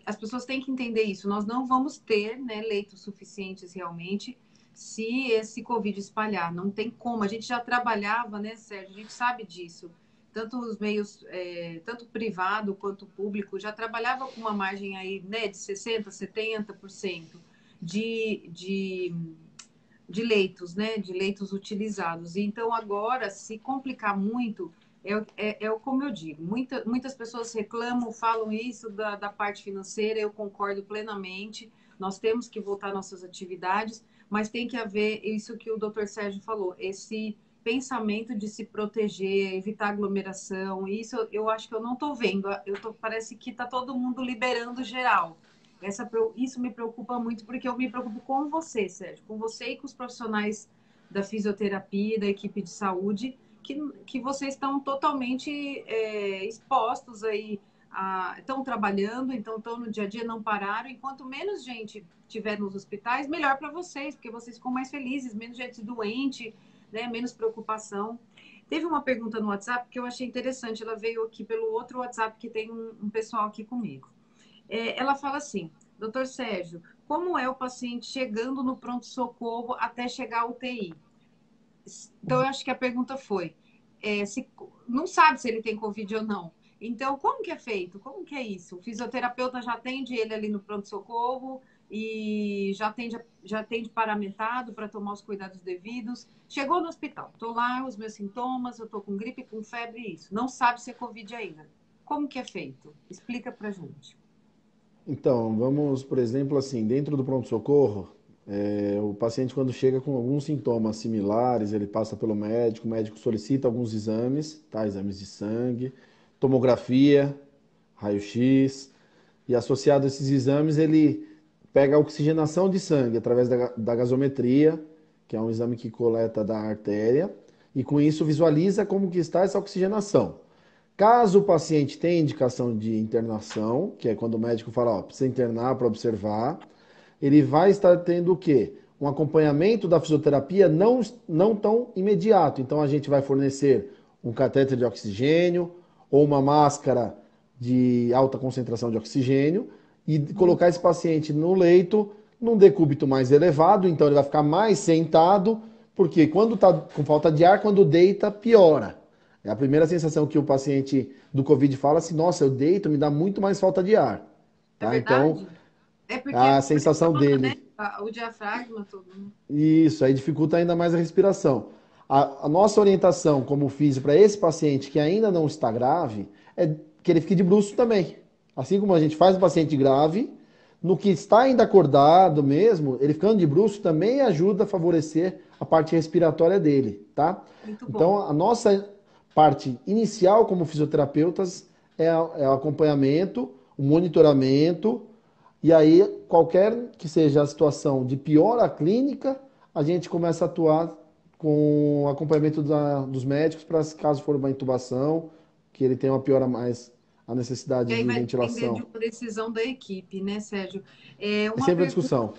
as pessoas têm que entender isso. Nós não vamos ter, né, leitos suficientes realmente se esse Covid espalhar. Não tem como. A gente já trabalhava, né, Sérgio? A gente sabe disso. Tanto os meios, tanto privado quanto público, já trabalhava com uma margem aí, né, de 60%, 70% de, de, de leitos, né, de leitos utilizados. Então, agora, se complicar muito, como eu digo, muitas pessoas reclamam, falam isso da parte financeira, eu concordo plenamente. Nós temos que voltar às nossas atividades, mas tem que haver isso que o doutor Sérgio falou, esse pensamento de se proteger, evitar aglomeração. Isso eu acho que eu não estou vendo. Parece que está todo mundo liberando geral. Isso me preocupa muito, porque eu me preocupo com você, Sérgio, com você e com os profissionais da fisioterapia, da equipe de saúde, que vocês estão totalmente expostos aí estão trabalhando, então estão no dia a dia, não pararam. Enquanto menos gente tiver nos hospitais, melhor para vocês, porque vocês ficam mais felizes, menos gente doente, né? Menos preocupação. Teve uma pergunta no WhatsApp que eu achei interessante. Ela veio aqui pelo outro WhatsApp que tem um pessoal aqui comigo. Ela fala assim: doutor Sérgio, como é o paciente chegando no pronto-socorro até chegar ao UTI? Então, eu acho que a pergunta foi: não sabe se ele tem Covid ou não. Então, como que é feito? Como que é isso? O fisioterapeuta já atende ele ali no pronto-socorro e já atende paramentado para tomar os cuidados devidos. Chegou no hospital, estou lá, os meus sintomas, eu estou com gripe, com febre, isso. Não sabe se é Covid ainda. Como que é feito? Explica para gente. Então, vamos, por exemplo, assim, dentro do pronto-socorro, o paciente quando chega com alguns sintomas similares, ele passa pelo médico, o médico solicita alguns exames, tá? Exames de sangue, tomografia, raio-x, e associado a esses exames, ele pega a oxigenação de sangue através da gasometria, que é um exame que coleta da artéria, e com isso visualiza como que está essa oxigenação. Caso o paciente tenha indicação de internação, que é quando o médico fala, ó, precisa internar para observar, ele vai estar tendo o quê? Um acompanhamento da fisioterapia não tão imediato. Então a gente vai fornecer um catéter de oxigênio ou uma máscara de alta concentração de oxigênio e colocar esse paciente no leito num decúbito mais elevado, então ele vai ficar mais sentado, porque quando está com falta de ar, quando deita, piora. É a primeira sensação que o paciente do Covid fala assim, nossa, eu deito, me dá muito mais falta de ar. É Tá? Então, verdade? É porque a sensação pressiona, né? dele, O diafragma todo, né? isso, aí dificulta ainda mais a respiração. A nossa orientação como físio para esse paciente que ainda não está grave é que ele fique de bruços também. Assim como a gente faz o paciente grave, no que está ainda acordado mesmo, ele ficando de bruços também ajuda a favorecer a parte respiratória dele, tá? Muito bom. Então, a nossa parte inicial como fisioterapeutas é o acompanhamento, o monitoramento, e aí, qualquer que seja a situação de piora clínica, a gente começa a atuar com acompanhamento dos médicos para, caso for uma intubação, que ele tenha uma piora mais, a E necessidade aí de vai depender de ventilação. uma decisão da equipe, né, Sérgio? É Uma sempre a pergunta. discussão.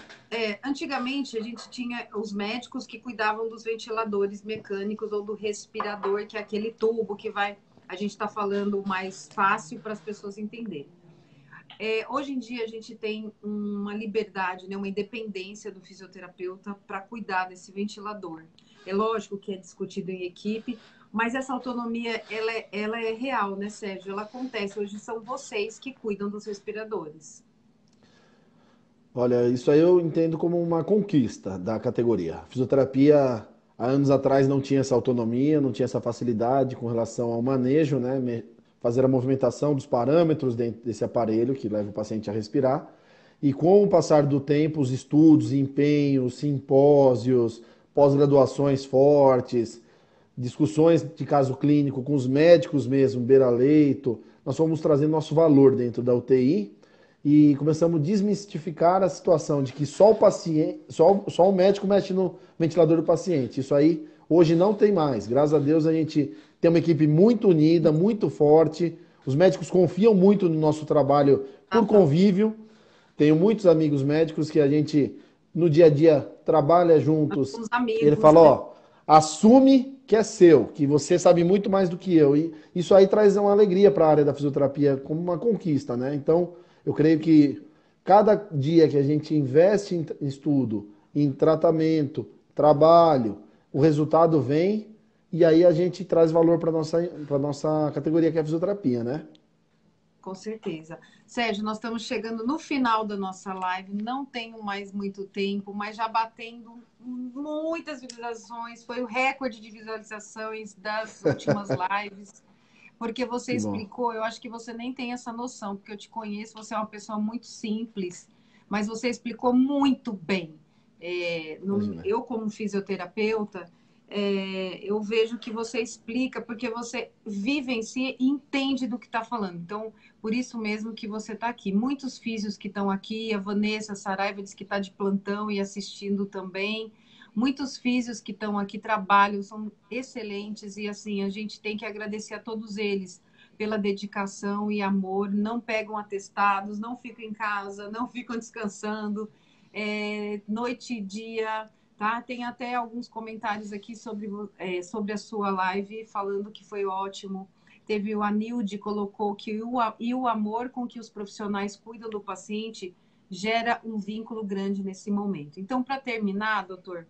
Antigamente, a gente tinha os médicos que cuidavam dos ventiladores mecânicos ou do respirador, que é aquele tubo que vai. A gente está falando mais fácil para as pessoas entenderem. Hoje em dia, a gente tem uma liberdade, né, uma independência do fisioterapeuta para cuidar desse ventilador. É lógico que é discutido em equipe, mas essa autonomia, ela é real, né, Sérgio? Ela acontece. Hoje são vocês que cuidam dos respiradores. Olha, isso aí eu entendo como uma conquista da categoria. A fisioterapia, há anos atrás, não tinha essa autonomia, não tinha essa facilidade com relação ao manejo, né? Fazer a movimentação dos parâmetros dentro desse aparelho que leva o paciente a respirar. E com o passar do tempo, os estudos, empenhos, simpósios, pós-graduações fortes, discussões de caso clínico com os médicos mesmo, beira-leito, nós fomos trazendo nosso valor dentro da UTI e começamos a desmistificar a situação de que só o paciente, só o médico mexe no ventilador do paciente. Isso aí hoje não tem mais. Graças a Deus a gente tem uma equipe muito unida, muito forte. Os médicos confiam muito no nosso trabalho Ah, por tá. convívio. Tenho muitos amigos médicos que a gente no dia a dia trabalha juntos. Uns Ele amigos, fala, né? ó, assume que é seu, que você sabe muito mais do que eu. E isso aí traz uma alegria para a área da fisioterapia como uma conquista, né? Então, eu creio que cada dia que a gente investe em estudo, em tratamento, trabalho, o resultado vem e aí a gente traz valor para nossa categoria que é a fisioterapia, né? Com certeza. Sérgio, nós estamos chegando no final da nossa live. Não tenho mais muito tempo, mas já batendo muitas visualizações. Foi o recorde de visualizações das últimas lives. Porque você Que bom. explicou, eu acho que você nem tem essa noção, porque eu te conheço, você é uma pessoa muito simples, mas você explicou muito bem. Imagina. Eu, como fisioterapeuta, eu vejo que você explica, porque você vivencia e entende do que está falando. Então, por isso mesmo que você está aqui. Muitos físios que estão aqui, a Vanessa Saraiva disse que está de plantão e assistindo também. Muitos físios que estão aqui trabalham, são excelentes e assim, a gente tem que agradecer a todos eles pela dedicação e amor, não pegam atestados, não ficam em casa, não ficam descansando, noite e dia, tá? Tem até alguns comentários aqui sobre a sua live, falando que foi ótimo. Teve o Anilde colocou que o amor com que os profissionais cuidam do paciente gera um vínculo grande nesse momento. Então, para terminar, doutor,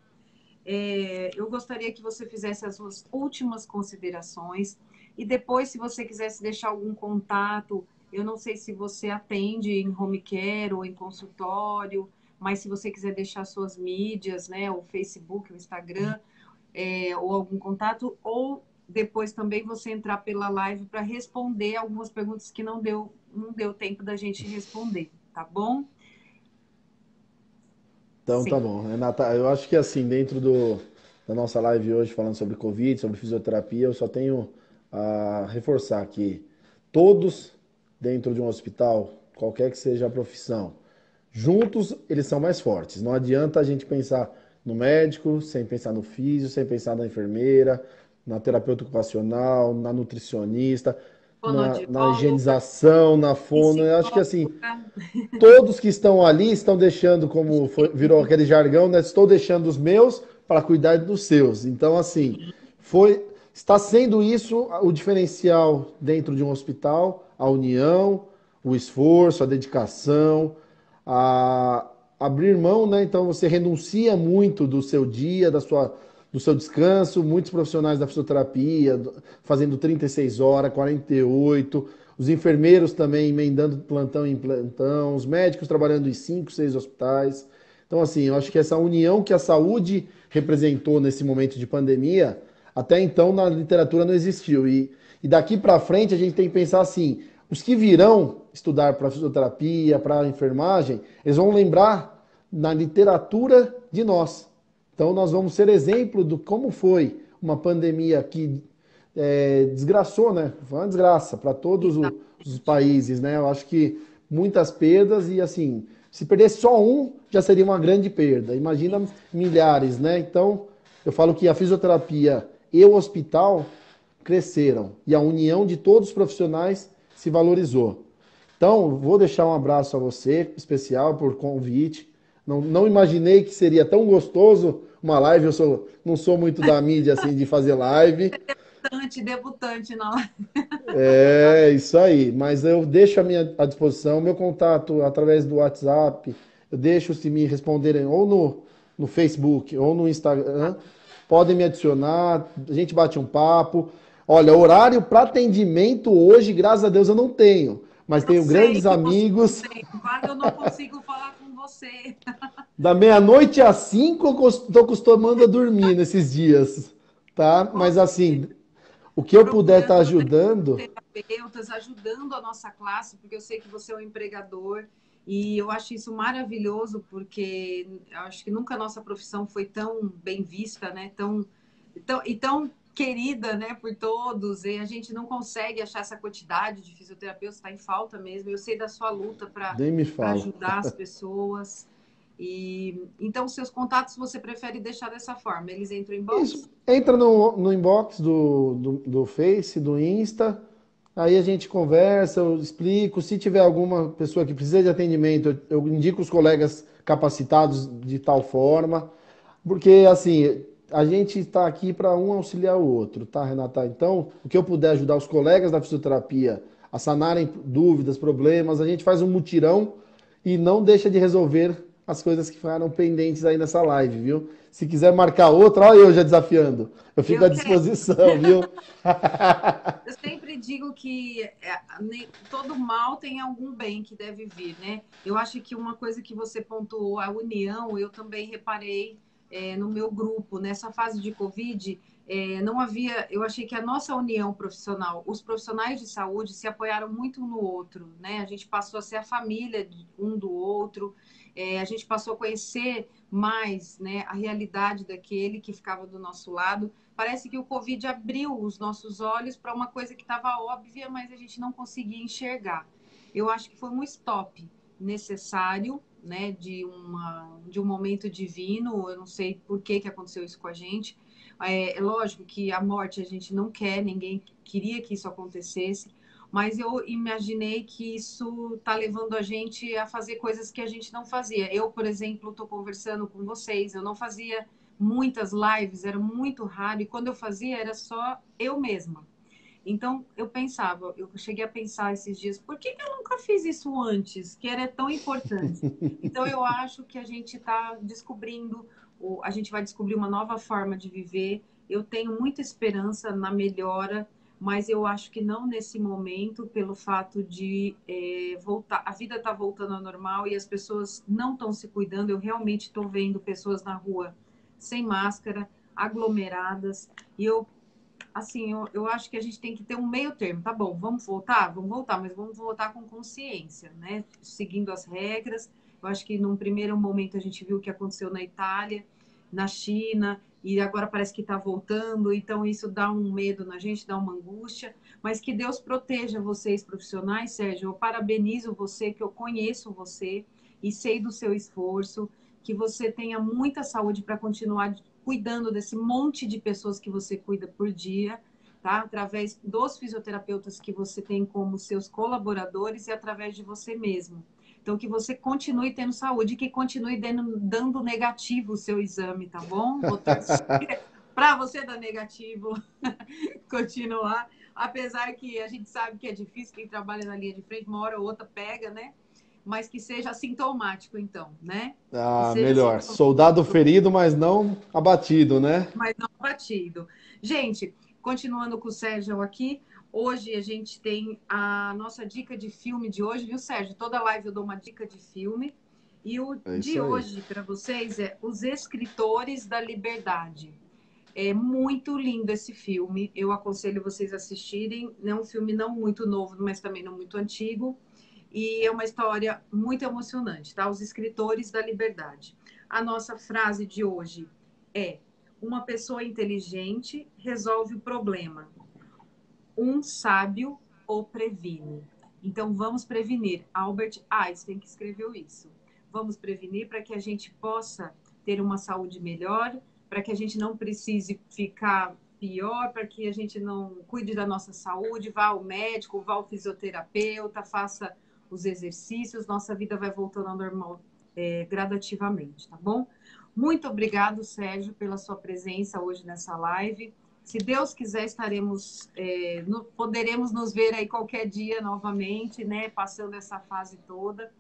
eu gostaria que você fizesse as suas últimas considerações e depois, se você quisesse deixar algum contato, eu não sei se você atende em home care ou em consultório, mas se você quiser deixar suas mídias, né, o Facebook, o Instagram, ou algum contato, ou depois também você entrar pela live para responder algumas perguntas que não deu tempo da gente responder, tá bom? Então tá Sim. bom. Renata, eu acho que assim, da nossa live hoje falando sobre Covid, sobre fisioterapia, eu só tenho a reforçar que todos dentro de um hospital, qualquer que seja a profissão, juntos eles são mais fortes. Não adianta a gente pensar no médico, sem pensar no físio, sem pensar na enfermeira, na terapeuta ocupacional, na nutricionista, na Fonoaudióloga, higienização, na fono. Eu acho que assim, psicóloga. todos que estão ali estão deixando, como virou aquele jargão, né? Estou deixando os meus para cuidar dos seus. Então, assim, está sendo isso o diferencial dentro de um hospital, a união, o esforço, a dedicação, a abrir mão, né? Então você renuncia muito do seu dia, do seu descanso. Muitos profissionais da fisioterapia fazendo 36 horas, 48, os enfermeiros também emendando plantão em plantão, os médicos trabalhando em 5, 6 hospitais. Então, assim, eu acho que essa união que a saúde representou nesse momento de pandemia, até então na literatura não existiu. E daqui para frente a gente tem que pensar assim: os que virão estudar para fisioterapia, para enfermagem, eles vão lembrar na literatura de nós. Então, nós vamos ser exemplo do como foi uma pandemia que desgraçou, né? Foi uma desgraça para todos os Exatamente. países, né? Eu acho que muitas perdas e assim, se perdesse só um, já seria uma grande perda. Imagina milhares, né? Então, eu falo que a fisioterapia e o hospital cresceram e a união de todos os profissionais se valorizou. Então, vou deixar um abraço a você, especial por convite. Não imaginei que seria tão gostoso uma live. Não sou muito da mídia assim de fazer live. Debutante, não. É isso aí. Mas eu deixo à disposição meu contato através do WhatsApp. Eu deixo se me responderem ou no Facebook ou no Instagram. Podem me adicionar. A gente bate um papo. Olha, horário para atendimento hoje, graças a Deus, eu não tenho. Mas Eu tenho sei grandes que você não amigos. tem. Quase eu não consigo falar com você. Da meia-noite às 5 eu estou acostumando a dormir nesses dias, tá? Com Mas assim, certeza. o que eu puder estar Procurando ajudando, terapeutas, ajudando a nossa classe, porque eu sei que você é um empregador. E eu acho isso maravilhoso, porque eu acho que nunca a nossa profissão foi tão bem vista, né? Tão querida, né, por todos. E a gente não consegue achar essa quantidade de fisioterapeutas, está em falta mesmo. Eu sei da sua luta nem me para fala. ajudar as pessoas. E então, seus contatos você prefere deixar dessa forma? Eles entram em Isso. box? Entra no inbox do Face, do Insta, aí a gente conversa, eu explico. Se tiver alguma pessoa que precisa de atendimento, eu indico os colegas capacitados de tal forma. Porque, assim, a gente está aqui para um auxiliar o outro, tá, Renata? Então, o que eu puder ajudar os colegas da fisioterapia a sanarem dúvidas, problemas, a gente faz um mutirão e não deixa de resolver as coisas que ficaram pendentes aí nessa live, viu? Se quiser marcar outra, olha eu já desafiando. Eu fico Eu à quero. disposição, viu? Eu sempre digo que todo mal tem algum bem que deve vir, né? Eu acho que uma coisa que você pontuou, a união, eu também reparei no meu grupo, nessa fase de Covid, não havia. Eu achei que a nossa união profissional, os profissionais de saúde se apoiaram muito um no outro, né? A gente passou a ser a família um do outro, a gente passou a conhecer mais, né, a realidade daquele que ficava do nosso lado. Parece que o Covid abriu os nossos olhos para uma coisa que estava óbvia, mas a gente não conseguia enxergar. Eu acho que foi um stop necessário, né, de um momento divino. Eu não sei por que aconteceu isso com a gente. É lógico que a morte a gente não quer, ninguém queria que isso acontecesse, mas eu imaginei que isso está levando a gente a fazer coisas que a gente não fazia. Eu, por exemplo, estou conversando com vocês, eu não fazia muitas lives, era muito raro, e quando eu fazia era só eu mesma. Então, eu pensava, eu cheguei a pensar esses dias, por que que eu nunca fiz isso antes, que era tão importante? Então, eu acho que a gente está descobrindo, a gente vai descobrir uma nova forma de viver. Eu tenho muita esperança na melhora, mas eu acho que não nesse momento, pelo fato de voltar, a vida está voltando ao normal e as pessoas não estão se cuidando. Eu realmente estou vendo pessoas na rua sem máscara, aglomeradas, e eu assim, eu acho que a gente tem que ter um meio termo. Tá bom, vamos voltar, mas vamos voltar com consciência, né? Seguindo as regras. Eu acho que num primeiro momento a gente viu o que aconteceu na Itália, na China, e agora parece que está voltando, então isso dá um medo na gente, dá uma angústia, mas que Deus proteja vocês profissionais, Sérgio. Eu parabenizo você, que eu conheço você e sei do seu esforço, que você tenha muita saúde para continuar cuidando desse monte de pessoas que você cuida por dia, tá? Através dos fisioterapeutas que você tem como seus colaboradores e através de você mesmo. Então, que você continue tendo saúde, que continue dando negativo o seu exame, tá bom? Vou torcer para você dar negativo, continuar. Apesar que a gente sabe que é difícil, quem trabalha na linha de frente, uma hora ou outra pega, né? Mas que seja sintomático, então, né? Que Ah, seja melhor. sintomático, Soldado ferido, mas não abatido, né? mas não batido. Gente, continuando com o Sérgio aqui, hoje a gente tem a nossa dica de filme de hoje, viu, Sérgio? Toda live eu dou uma dica de filme. E o É isso de aí. hoje para vocês é Os Escritores da Liberdade. É muito lindo esse filme. Eu aconselho vocês a assistirem. É um filme não muito novo, mas também não muito antigo. E é uma história muito emocionante, tá? Os Escritores da Liberdade. A nossa frase de hoje é: uma pessoa inteligente resolve o problema. Um sábio o previne. Então, vamos prevenir. Albert Einstein que escreveu isso. Vamos prevenir para que a gente possa ter uma saúde melhor, para que a gente não precise ficar pior, para que a gente não cuide da nossa saúde, vá ao médico, vá ao fisioterapeuta, faça os exercícios, nossa vida vai voltando ao normal gradativamente, tá bom? Muito obrigado, Sérgio, pela sua presença hoje nessa live. Se Deus quiser, poderemos nos ver aí qualquer dia novamente, né? Passando essa fase toda.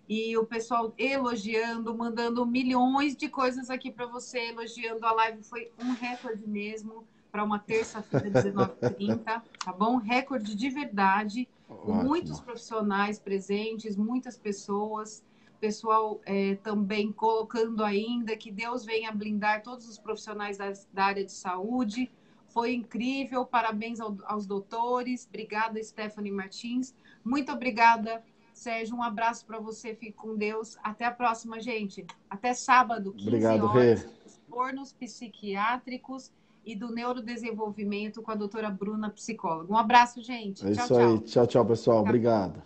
E o pessoal elogiando, mandando milhões de coisas aqui para você, elogiando a live. Foi um recorde mesmo para uma terça-feira, 19h30, tá bom? Recorde de verdade, com muitos Ótimo. profissionais presentes, muitas pessoas. Pessoal também colocando ainda que Deus venha blindar todos os profissionais da área de saúde. Foi incrível, parabéns aos doutores. Obrigada, Stephanie Martins. Muito obrigada, Sérgio. Um abraço para você, fique com Deus. Até a próxima, gente. Até sábado, 15 Obrigado, Rê. horas, os fornos psiquiátricos e do neurodesenvolvimento com a doutora Bruna, psicóloga. Um abraço, gente. É Tchau, isso aí. tchau. Tchau, tchau, pessoal. Obrigado.